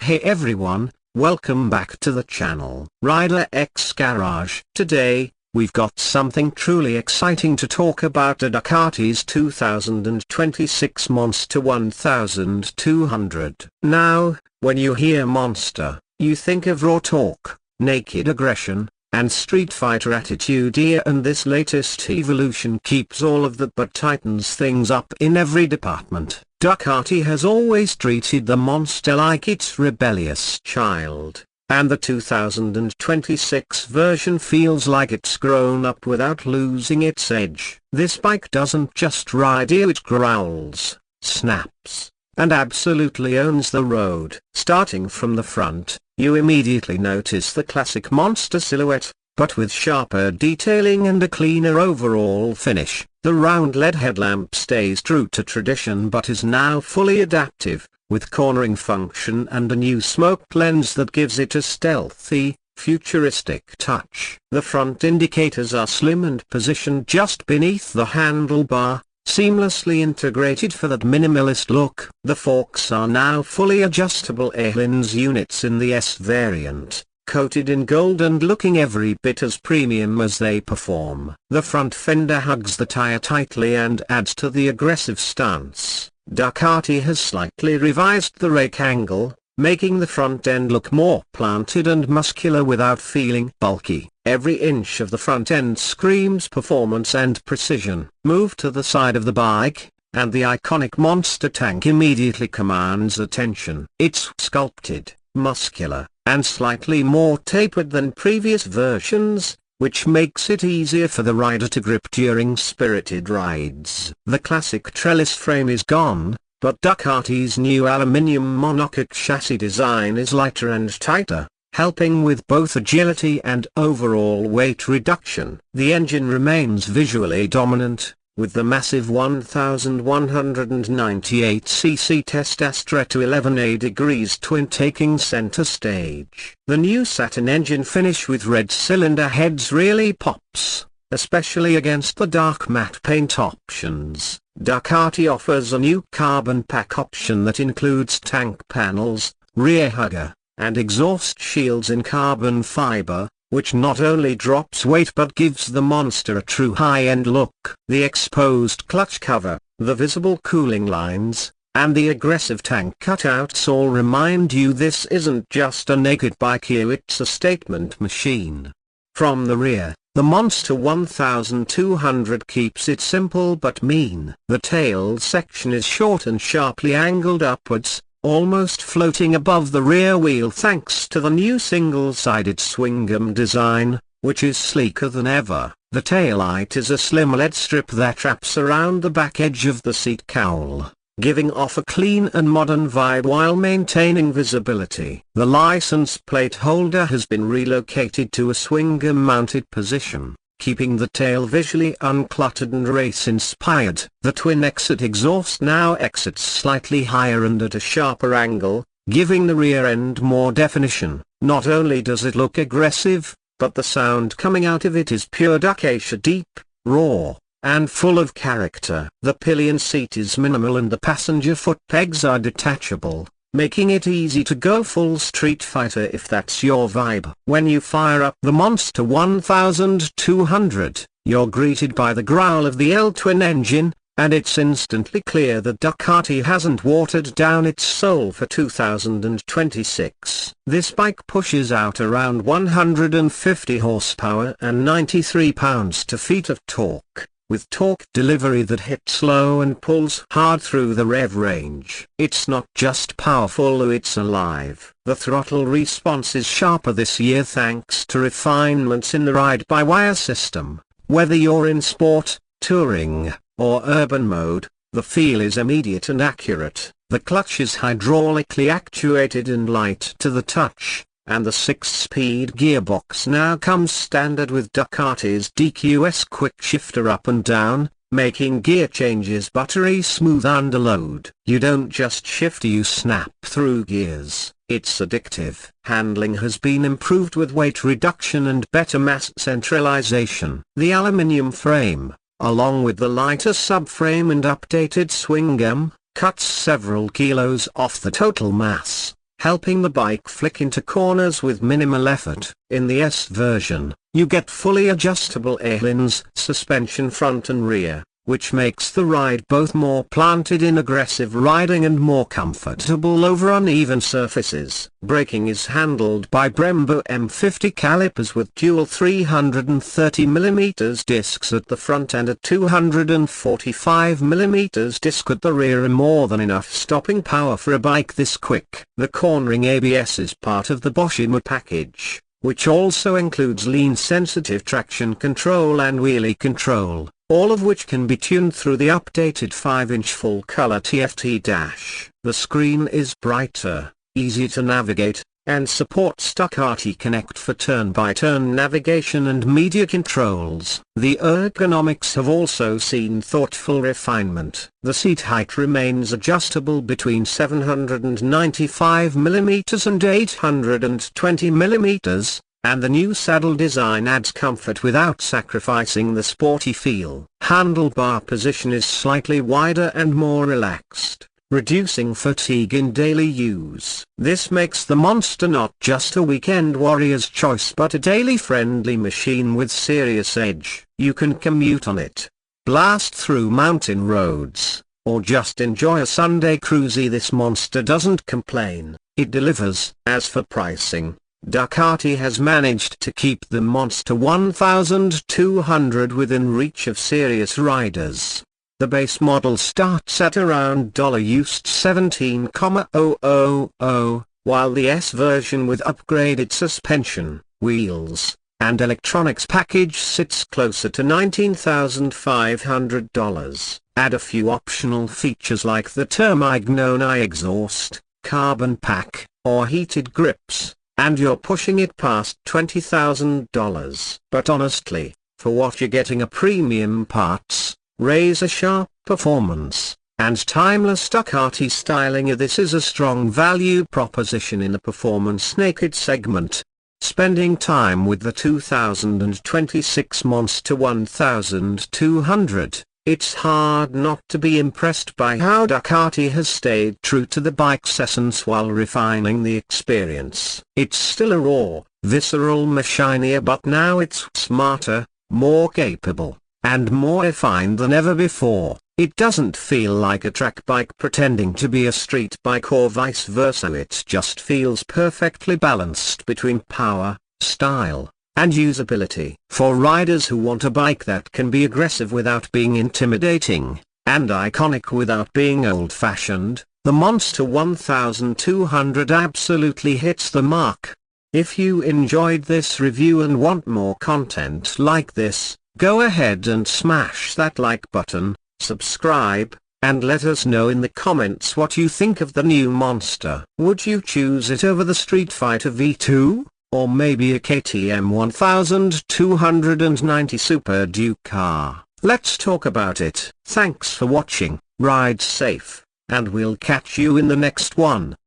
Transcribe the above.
Hey everyone, welcome back to the channel Rider X Garage. Today, we've got something truly exciting to talk about: the Ducati's 2026 Monster 1200. Now, when you hear Monster, you think of raw torque, naked aggression, and Street Fighter attitude, and this latest evolution keeps all of that but tightens things up in every department. Ducati has always treated the Monster like its rebellious child, and the 2026 version feels like it's grown up without losing its edge. This bike doesn't just ride, it growls, snaps, and absolutely owns the road. Starting from the front, you immediately notice the classic Monster silhouette, but with sharper detailing and a cleaner overall finish. The round LED headlamp stays true to tradition but is now fully adaptive, with cornering function and a new smoke lens that gives it a stealthy, futuristic touch. The front indicators are slim and positioned just beneath the handlebar, seamlessly integrated for that minimalist look. The forks are now fully adjustable A-lins units in the S variant, coated in gold and looking every bit as premium as they perform. The front fender hugs the tire tightly and adds to the aggressive stance. Ducati has slightly revised the rake angle, making the front end look more planted and muscular without feeling bulky. Every inch of the front end screams performance and precision. Move to the side of the bike, and the iconic Monster tank immediately commands attention. It's sculpted, muscular, and slightly more tapered than previous versions, which makes it easier for the rider to grip during spirited rides. The classic trellis frame is gone, but Ducati's new aluminium monocoque chassis design is lighter and tighter, helping with both agility and overall weight reduction. The engine remains visually dominant, with the massive 1198cc Testastretta 11A degrees twin taking center stage. The new satin engine finish with red cylinder heads really pops, especially against the dark matte paint options. Ducati offers a new carbon pack option that includes tank panels, rear hugger, and exhaust shields in carbon fiber, which not only drops weight but gives the Monster a true high-end look. The exposed clutch cover, the visible cooling lines, and the aggressive tank cutouts all remind you this isn't just a naked bike, it's a statement machine. From the rear, the Monster 1200 keeps it simple but mean. The tail section is short and sharply angled upwards, almost floating above the rear wheel thanks to the new single-sided swing-arm design, which is sleeker than ever. The taillight is a slim LED strip that wraps around the back edge of the seat cowl, giving off a clean and modern vibe while maintaining visibility. The license plate holder has been relocated to a swing-arm mounted position, keeping the tail visually uncluttered and race-inspired. The twin exit exhaust now exits slightly higher and at a sharper angle, giving the rear end more definition. Not only does it look aggressive, but the sound coming out of it is pure Ducati, deep, raw, and full of character. The pillion seat is minimal and the passenger foot pegs are detachable, making it easy to go full Street Fighter if that's your vibe. When you fire up the Monster 1200, you're greeted by the growl of the L-twin engine, and it's instantly clear that Ducati hasn't watered down its soul for 2026. This bike pushes out around 150 horsepower and 93 pounds-to-feet of torque, with torque delivery that hits low and pulls hard through the rev range. It's not just powerful, it's alive. The throttle response is sharper this year thanks to refinements in the ride-by-wire system. Whether you're in sport, touring, or urban mode, the feel is immediate and accurate. The clutch is hydraulically actuated and light to the touch, and the 6-speed gearbox now comes standard with Ducati's DQS quick shifter up and down, making gear changes buttery smooth under load. You don't just shift, you snap through gears. It's addictive. Handling has been improved with weight reduction and better mass centralization. The aluminium frame, along with the lighter subframe and updated swing arm, cuts several kilos off the total mass, helping the bike flick into corners with minimal effort. In the S version, you get fully adjustable airlines, suspension front and rear, which makes the ride both more planted in aggressive riding and more comfortable over uneven surfaces. Braking is handled by Brembo M50 calipers with dual 330mm discs at the front and a 245mm disc at the rear, and more than enough stopping power for a bike this quick. The cornering ABS is part of the Bosch package, which also includes lean-sensitive traction control and wheelie control, all of which can be tuned through the updated 5-inch full-color TFT dash. The screen is brighter, easy to navigate, and supports Ducati Connect for turn-by-turn navigation and media controls. The ergonomics have also seen thoughtful refinement. The seat height remains adjustable between 795mm and 820mm, and the new saddle design adds comfort without sacrificing the sporty feel. Handlebar position is slightly wider and more relaxed, reducing fatigue in daily use. This makes the Monster not just a weekend warrior's choice but a daily friendly machine with serious edge. You can commute on it, blast through mountain roads, or just enjoy a Sunday cruisy. This Monster doesn't complain, it delivers. As for pricing, Ducati has managed to keep the Monster 1200 within reach of serious riders. The base model starts at around used $17,000, while the S version with upgraded suspension, wheels, and electronics package sits closer to $19,500. Add a few optional features like the Termignoni exhaust, carbon pack, or heated grips, and you're pushing it past $20,000. But honestly, for what you're getting, a premium parts, razor-sharp performance, and timeless Ducati styling, this is a strong value proposition in the performance naked segment. Spending time with the 2026 Monster 1200, it's hard not to be impressed by how Ducati has stayed true to the bike's essence while refining the experience. It's still a raw, visceral machine, but now it's smarter, more capable, and more refined than ever before. It doesn't feel like a track bike pretending to be a street bike or vice versa. It just feels perfectly balanced between power, style, and usability. For riders who want a bike that can be aggressive without being intimidating, and iconic without being old-fashioned, the Monster 1200 absolutely hits the mark. If you enjoyed this review and want more content like this, go ahead and smash that like button, subscribe, and let us know in the comments what you think of the new Monster. Would you choose it over the Street Fighter V2? Or maybe a KTM 1290 Super Duke car? Let's talk about it. Thanks for watching, ride safe, and we'll catch you in the next one.